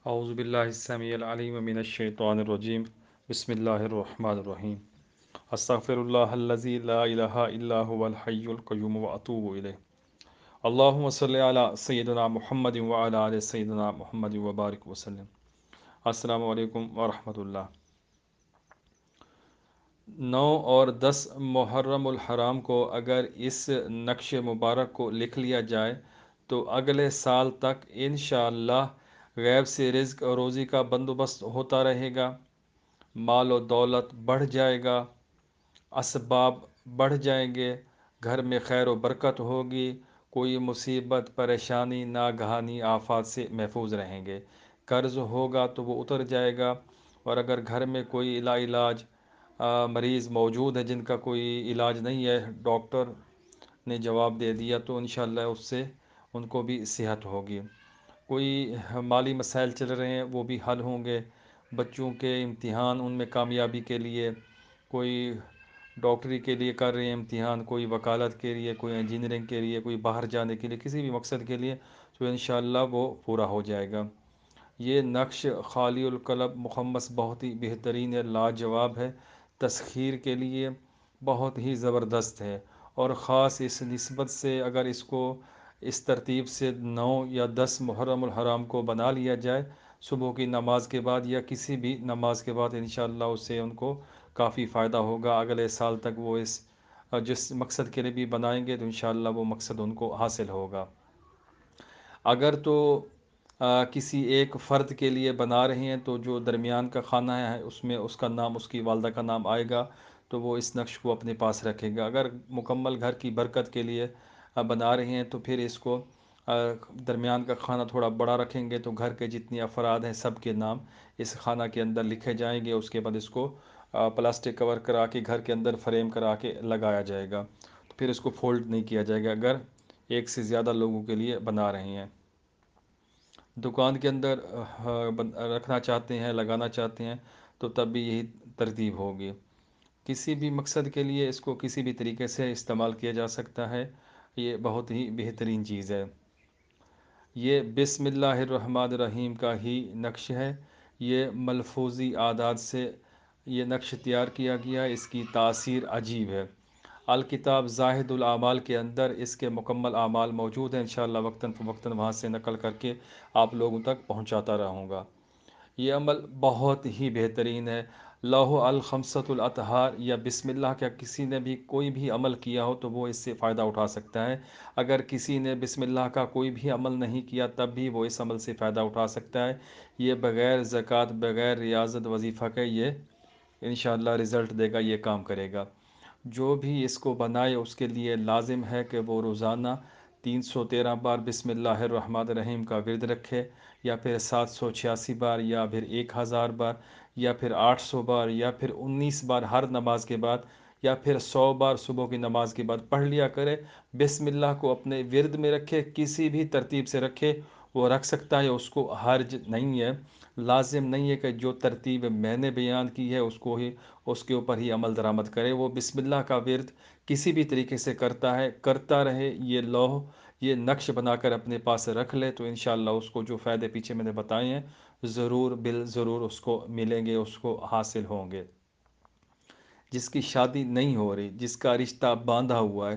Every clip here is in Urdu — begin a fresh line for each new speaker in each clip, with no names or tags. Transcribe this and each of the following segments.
اعوذ باللہ السمیع العلیم من الشیطان الرجیم بسم اللہ الرحمن الرحیم استغفر اللہ الذی لا الہ الا هو الحی القیوم واتوب الیہ اللہم صلی علی سیدنا محمد وعلی آل سیدنا محمد وبارک وسلم۔ السلام علیکم ورحمۃ اللہ۔ 9 اور 10 محرم الحرام کو اگر اس نقش مبارک کو لکھ لیا جائے تو اگلے سال تک انشاءاللہ غیب سے رزق اور روزی کا بندوبست ہوتا رہے گا، مال و دولت بڑھ جائے گا، اسباب بڑھ جائیں گے، گھر میں خیر و برکت ہوگی، کوئی مصیبت پریشانی ناگہانی آفات سے محفوظ رہیں گے، قرض ہوگا تو وہ اتر جائے گا، اور اگر گھر میں کوئی لا علاج مریض موجود ہے جن کا کوئی علاج نہیں ہے، ڈاکٹر نے جواب دے دیا، تو انشاءاللہ اس سے ان کو بھی صحت ہوگی۔ کوئی مالی مسائل چل رہے ہیں وہ بھی حل ہوں گے، بچوں کے امتحان ان میں کامیابی کے لیے، کوئی ڈاکٹری کے لیے کر رہے ہیں امتحان، کوئی وکالت کے لیے، کوئی انجینئرنگ کے لیے، کوئی باہر جانے کے لیے، کسی بھی مقصد کے لیے، تو انشاءاللہ وہ پورا ہو جائے گا۔ یہ نقش خالی القلب مخمس بہت ہی بہترین ہے، لاجواب ہے، تسخیر کے لیے بہت ہی زبردست ہے، اور خاص اس نسبت سے اگر اس کو اس ترتیب سے 9 یا 10 محرم الحرام کو بنا لیا جائے صبح کی نماز کے بعد یا کسی بھی نماز کے بعد، انشاءاللہ اس سے ان کو کافی فائدہ ہوگا۔ اگلے سال تک وہ جس مقصد کے لیے بھی بنائیں گے تو انشاءاللہ وہ مقصد ان کو حاصل ہوگا۔ اگر تو کسی ایک فرد کے لیے بنا رہے ہیں تو جو درمیان کا خانہ ہے اس میں اس کا نام، اس کی والدہ کا نام آئے گا، تو وہ اس نقش کو اپنے پاس رکھے گا۔ اگر مکمل گھر کی برکت کے لیے بنا رہے ہیں تو پھر اس کو درمیان کا خانہ تھوڑا بڑا رکھیں گے، تو گھر کے جتنی افراد ہیں سب کے نام اس خانہ کے اندر لکھے جائیں گے۔ اس کے بعد اس کو پلاسٹک کور کرا کے گھر کے اندر فریم کرا کے لگایا جائے گا، تو پھر اس کو فولڈ نہیں کیا جائے گا اگر ایک سے زیادہ لوگوں کے لیے بنا رہے ہیں۔ دکان کے اندر رکھنا چاہتے ہیں، لگانا چاہتے ہیں، تو تب بھی یہی ترتیب ہوگی۔ کسی بھی مقصد کے لیے اس کو کسی بھی طریقے سے استعمال کیا جا سکتا ہے، یہ بہت ہی بہترین چیز ہے۔ یہ بسم اللہ الرحمن الرحیم کا ہی نقش ہے، یہ ملفوظی اعداد سے یہ نقش تیار کیا گیا، اس کی تاثیر عجیب ہے۔ الکتاب زاہد الاعمال کے اندر اس کے مکمل اعمال موجود ہیں، انشاءاللہ وقتاً فوقتاً وہاں سے نقل کر کے آپ لوگوں تک پہنچاتا رہوں گا۔ یہ عمل بہت ہی بہترین ہے۔ لوح الخمسۃ الاطہار یا بسم اللہ کا کسی نے بھی کوئی بھی عمل کیا ہو تو وہ اس سے فائدہ اٹھا سکتا ہے۔ اگر کسی نے بسم اللہ کا کوئی بھی عمل نہیں کیا تب بھی وہ اس عمل سے فائدہ اٹھا سکتا ہے۔ یہ بغیر زکوٰۃ، بغیر ریاضت وظیفہ کے یہ انشاءاللہ رزلٹ دے گا، یہ کام کرے گا۔ جو بھی اس کو بنائے اس کے لیے لازم ہے کہ وہ روزانہ 313 بار بسم اللہ الرحمن الرحیم کا ورد رکھے، یا پھر 786 بار، یا پھر 1000 بار، یا پھر 800 بار، یا پھر 19 بار ہر نماز کے بعد، یا پھر 100 بار صبح کی نماز کے بعد پڑھ لیا کرے۔ بسم اللہ کو اپنے ورد میں رکھے، کسی بھی ترتیب سے رکھے، وہ رکھ سکتا ہے، اس کو حرج نہیں ہے۔ لازم نہیں ہے کہ جو ترتیب میں نے بیان کی ہے اس کو ہی، اس کے اوپر ہی عمل درآمد کرے۔ وہ بسم اللہ کا ورد کسی بھی طریقے سے کرتا ہے، کرتا رہے، یہ لوح یہ نقش بنا کر اپنے پاس رکھ لے تو انشاءاللہ اس کو جو فائدے پیچھے میں نے بتائے ہیں ضرور ضرور اس کو ملیں گے، اس کو حاصل ہوں گے۔ جس کی شادی نہیں ہو رہی، جس کا رشتہ باندھا ہوا ہے،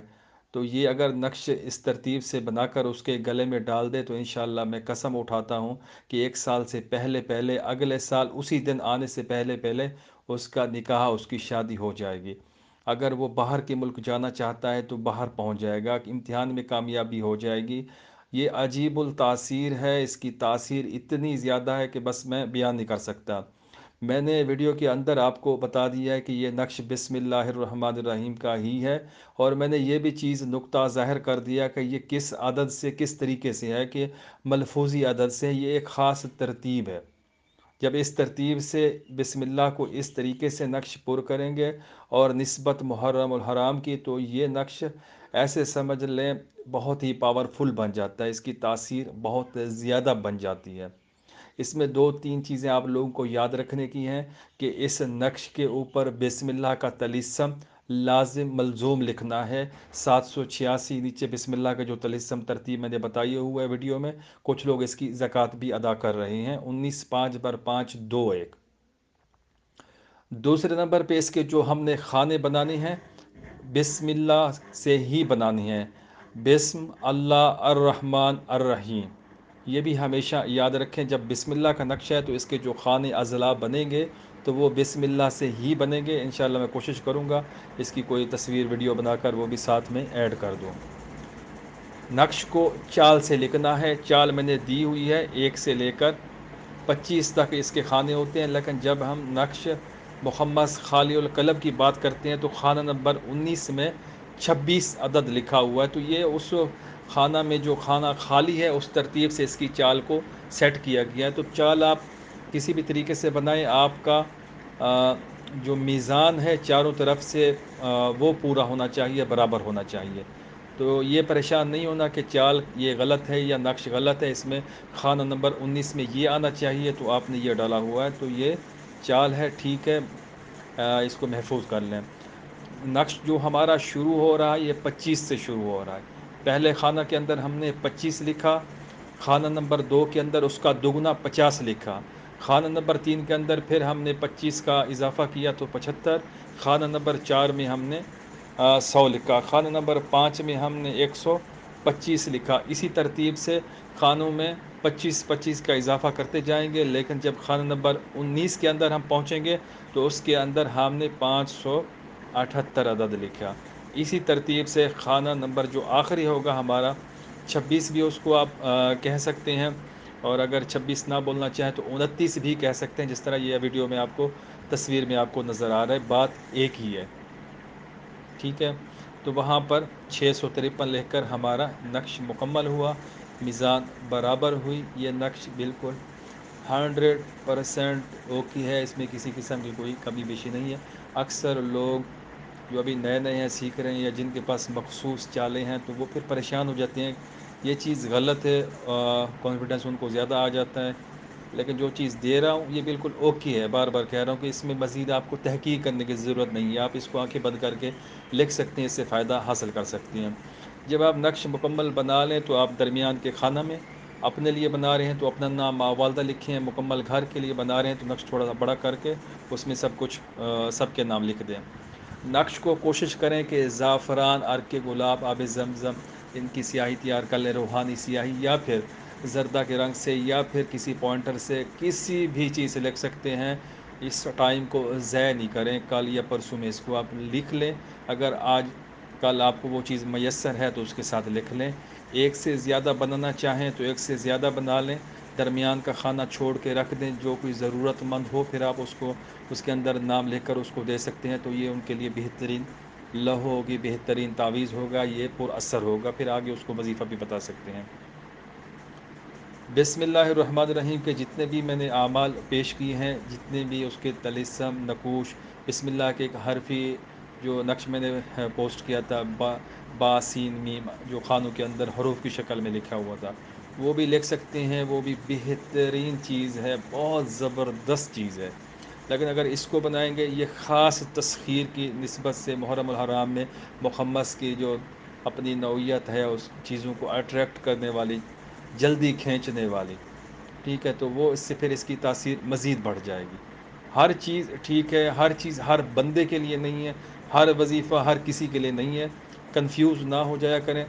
تو یہ اگر نقش اس ترتیب سے بنا کر اس کے گلے میں ڈال دے تو انشاءاللہ میں قسم اٹھاتا ہوں کہ 1 سال سے پہلے پہلے، اگلے سال اسی دن آنے سے پہلے پہلے اس کا نکاح، اس کی شادی ہو جائے گی۔ اگر وہ باہر کے ملک جانا چاہتا ہے تو باہر پہنچ جائے گا، امتحان میں کامیابی ہو جائے گی۔ یہ عجیب التاثیر ہے، اس کی تاثیر اتنی زیادہ ہے کہ بس میں بیان نہیں کر سکتا۔ میں نے ویڈیو کے اندر آپ کو بتا دیا ہے کہ یہ نقش بسم اللہ الرحمن الرحیم کا ہی ہے، اور میں نے یہ بھی چیز نقطہ ظاہر کر دیا کہ یہ کس عدد سے، کس طریقے سے ہے، کہ ملفوظی عدد سے، یہ ایک خاص ترتیب ہے۔ جب اس ترتیب سے بسم اللہ کو اس طریقے سے نقش پر کریں گے اور نسبت محرم الحرام کی، تو یہ نقش ایسے سمجھ لیں بہت ہی پاورفل بن جاتا ہے، اس کی تاثیر بہت زیادہ بن جاتی ہے۔ اس میں 2 3 چیزیں آپ لوگوں کو یاد رکھنے کی ہیں کہ اس نقش کے اوپر بسم اللہ کا طلسم لازم ملزوم لکھنا ہے۔ 786 نیچے بسم اللہ کا جو طلسم ترتیب میں نے بتائی ہوا ہے ویڈیو میں، کچھ لوگ اس کی زکوٰۃ بھی ادا کر رہے ہیں۔ 19 5 بر 5 2 1۔ دوسرے نمبر پہ اس کے جو ہم نے کھانے بنانے ہیں، بسم اللہ سے ہی بنانی ہیں۔ بسم اللہ الرحمن الرحیم، یہ بھی ہمیشہ یاد رکھیں، جب بسم اللہ کا نقشہ ہے تو اس کے جو کھانے اضلاع بنیں گے تو وہ بسم اللہ سے ہی بنیں گے۔ انشاءاللہ میں کوشش کروں گا اس کی کوئی تصویر ویڈیو بنا کر وہ بھی ساتھ میں ایڈ کر دوں۔ نقش کو چال سے لکھنا ہے۔ چال میں نے دی ہوئی ہے 1 سے لے کر 25 تک اس کے کھانے ہوتے ہیں، لیکن جب ہم نقش محمد خالی القلب کی بات کرتے ہیں تو خانہ نمبر 19 میں 26 عدد لکھا ہوا ہے، تو یہ اس خانہ میں جو خانہ خالی ہے اس ترتیب سے اس کی چال کو سیٹ کیا گیا ہے۔ تو چال آپ کسی بھی طریقے سے بنائیں، آپ کا جو میزان ہے چاروں طرف سے وہ پورا ہونا چاہیے، برابر ہونا چاہیے۔ تو یہ پریشان نہیں ہونا کہ چال یہ غلط ہے یا نقش غلط ہے، اس میں خانہ نمبر 19 میں یہ آنا چاہیے تو آپ نے یہ ڈالا ہوا ہے، تو یہ چال ہے، ٹھیک ہے، اس کو محفوظ کر لیں۔ نقش جو ہمارا شروع ہو رہا ہے یہ 25 سے شروع ہو رہا ہے۔ پہلے خانہ کے اندر ہم نے 25 لکھا، خانہ نمبر 2 کے اندر اس کا دگنا 50 لکھا، خانہ نمبر 3 کے اندر پھر ہم نے 25 کا اضافہ کیا تو 75، خانہ نمبر 4 میں ہم نے 100 لکھا، خانہ نمبر 5 میں ہم نے 125 لکھا۔ اسی ترتیب سے خانوں میں 25 25 کا اضافہ کرتے جائیں گے، لیکن جب خانہ نمبر 19 کے اندر ہم پہنچیں گے تو اس کے اندر ہم نے 578 عدد لکھا۔ اسی ترتیب سے خانہ نمبر جو آخری ہوگا ہمارا 26 بھی اس کو آپ کہہ سکتے ہیں، اور اگر 26 نہ بولنا چاہیں تو 29 بھی کہہ سکتے ہیں، جس طرح یہ ویڈیو میں آپ کو تصویر میں آپ کو نظر آ رہا ہے، بات ایک ہی ہے، ٹھیک ہے۔ تو وہاں پر 653 لکھ کر ہمارا نقش مکمل ہوا، میزان برابر ہوئی، یہ نقش بالکل 100% اوکے ہے، اس میں کسی قسم کی کوئی کمی بیشی نہیں ہے۔ اکثر لوگ جو ابھی نئے نئے ہیں، سیکھ رہے ہیں، یا جن کے پاس مخصوص چالیں ہیں تو وہ پھر پریشان ہو جاتے ہیں، یہ چیز غلط ہے، کانفیڈنس ان کو زیادہ آ جاتا ہے، لیکن جو چیز دے رہا ہوں یہ بالکل اوکے ہے۔ بار بار کہہ رہا ہوں کہ اس میں مزید آپ کو تحقیق کرنے کی ضرورت نہیں ہے، آپ اس کو آنکھیں بند کر کے لکھ سکتے ہیں، اس سے فائدہ حاصل کر سکتے ہیں۔ جب آپ نقش مکمل بنا لیں تو آپ درمیان کے خانہ میں اپنے لیے بنا رہے ہیں تو اپنا نام والدہ لکھیں، مکمل گھر کے لیے بنا رہے ہیں تو نقش تھوڑا سا بڑا کر کے اس میں سب کچھ سب کے نام لکھ دیں۔ نقش کو کوشش کریں کہ زعفران، عرق گلاب، آب زمزم، ان کی سیاہی تیار کر لیں، روحانی سیاہی، یا پھر زردہ کے رنگ سے، یا پھر کسی پوائنٹر سے، کسی بھی چیز سے لکھ سکتے ہیں۔ اس ٹائم کو ضائع نہیں کریں، کل یا پرسوں میں اس کو آپ لکھ لیں، اگر آج کل آپ کو وہ چیز میسر ہے تو اس کے ساتھ لکھ لیں۔ ایک سے زیادہ بنانا چاہیں تو ایک سے زیادہ بنا لیں، درمیان کا خانہ چھوڑ کے رکھ دیں، جو کوئی ضرورت مند ہو پھر آپ اس کو اس کے اندر نام لکھ کر اس کو دے سکتے ہیں، تو یہ ان کے لیے بہترین لہو ہوگی، بہترین تعویذ ہوگا، یہ پر اثر ہوگا، پھر آگے اس کو وظیفہ بھی بتا سکتے ہیں۔ بسم اللہ الرحمن الرحیم کے جتنے بھی میں نے اعمال پیش کیے ہیں، جتنے بھی اس کے طلسم، نقوش، بسم اللہ کے ایک حرفی جو نقش میں نے پوسٹ کیا تھا، با سین میم، جو خانوں کے اندر حروف کی شکل میں لکھا ہوا تھا، وہ بھی لکھ سکتے ہیں، وہ بھی بہترین چیز ہے، بہت زبردست چیز ہے۔ لیکن اگر اس کو بنائیں گے، یہ خاص تسخیر کی نسبت سے محرم الحرام میں مخمس کی جو اپنی نوعیت ہے، اس چیزوں کو اٹریکٹ کرنے والی، جلدی کھینچنے والی، ٹھیک ہے، تو وہ اس سے پھر اس کی تاثیر مزید بڑھ جائے گی۔ ہر چیز ٹھیک ہے، ہر چیز ہر بندے کے لیے نہیں ہے، ہر وظیفہ ہر کسی کے لیے نہیں ہے، کنفیوز نہ ہو جایا کریں،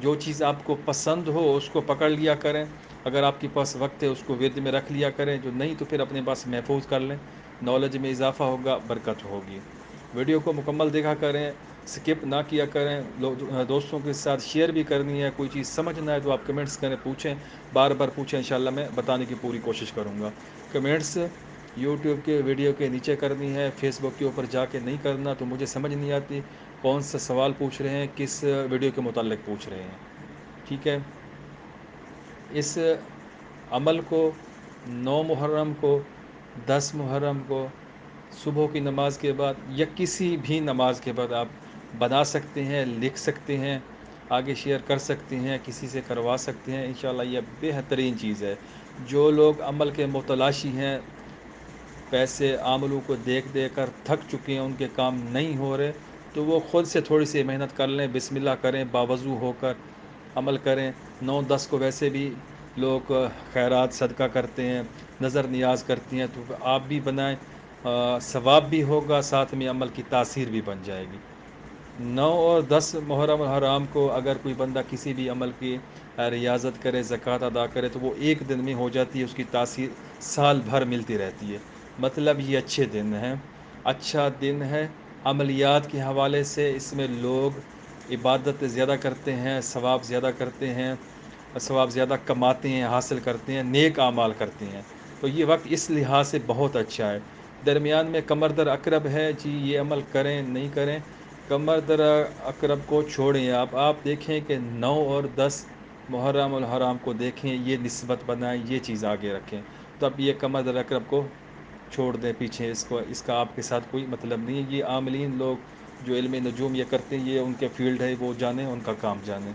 جو چیز آپ کو پسند ہو اس کو پکڑ لیا کریں، اگر آپ کے پاس وقت ہے اس کو ورد میں رکھ لیا کریں، جو نہیں تو پھر اپنے پاس محفوظ کر لیں، نالج میں اضافہ ہوگا، برکت ہوگی۔ ویڈیو کو مکمل دیکھا کریں، سکپ نہ کیا کریں، دوستوں کے ساتھ شیئر بھی کرنی ہے، کوئی چیز سمجھنا ہے تو آپ کمنٹس کریں، پوچھیں، بار بار پوچھیں، انشاءاللہ میں بتانے کی پوری کوشش کروں گا۔ کمنٹس یوٹیوب کے ویڈیو کے نیچے کرنی ہے، فیس بک کے اوپر جا کے نہیں کرنا، تو مجھے سمجھ نہیں آتی کون سا سوال پوچھ رہے ہیں، کس ویڈیو کے متعلق پوچھ رہے ہیں، ٹھیک ہے۔ اس عمل کو 9 محرم کو، 10 محرم کو، صبح کی نماز کے بعد یا کسی بھی نماز کے بعد آپ بنا سکتے ہیں، لکھ سکتے ہیں، آگے شیئر کر سکتے ہیں، کسی سے کروا سکتے ہیں، انشاءاللہ یہ بہترین چیز ہے۔ جو لوگ عمل کے متلاشی ہیں، پیسے عاملوں کو دیکھ دے کر تھک چکے ہیں، ان کے کام نہیں ہو رہے، تو وہ خود سے تھوڑی سی محنت کر لیں، بسم اللہ کریں، باوضو ہو کر عمل کریں۔ 9 10 کو ویسے بھی لوگ خیرات صدقہ کرتے ہیں، نظر نیاز کرتی ہیں، تو آپ بھی بنائیں، ثواب بھی ہوگا، ساتھ میں عمل کی تاثیر بھی بن جائے گی۔ 9 اور 10 محرم الحرام کو اگر کوئی بندہ کسی بھی عمل کی ریاضت کرے، زکوٰۃ ادا کرے، تو وہ ایک دن میں ہو جاتی ہے، اس کی تاثیر سال بھر ملتی رہتی ہے۔ مطلب یہ اچھے دن ہیں، اچھا دن ہے۔ عملیات کے حوالے سے اس میں لوگ عبادت زیادہ کرتے ہیں، ثواب زیادہ کرتے ہیں، ثواب زیادہ کماتے ہیں، حاصل کرتے ہیں، نیک اعمال کرتے ہیں۔ تو یہ وقت اس لحاظ سے بہت اچھا ہے۔ درمیان میں کمر در اقرب ہے، جی یہ عمل کریں نہیں کریں، کمر در اقرب کو چھوڑیں۔ آپ دیکھیں کہ 9 اور 10 محرم الحرام کو دیکھیں، یہ نسبت بنائیں، یہ چیز آگے رکھیں، تو اب یہ کمر در اقرب کو چھوڑ دیں پیچھے، اس کا آپ کے ساتھ کوئی مطلب نہیں ہے۔ یہ عاملین لوگ جو علم نجوم یہ کرتے ہیں، یہ ان کے فیلڈ ہے، وہ جانیں، ان کا کام جانیں۔